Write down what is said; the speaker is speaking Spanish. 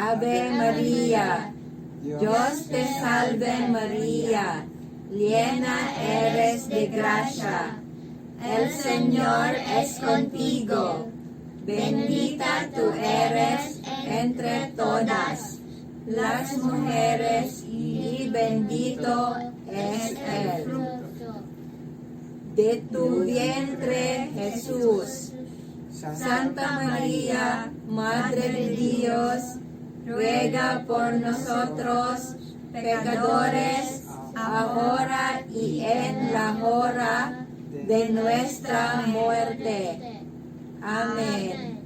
Ave María, Dios te salve María, llena eres de gracia, el Señor es contigo, bendita tú eres entre todas las mujeres y bendito es el fruto de tu vientre Jesús. Santa María, Madre de Dios, ruega por nosotros pecadores, ahora y en la hora de nuestra muerte. Amén.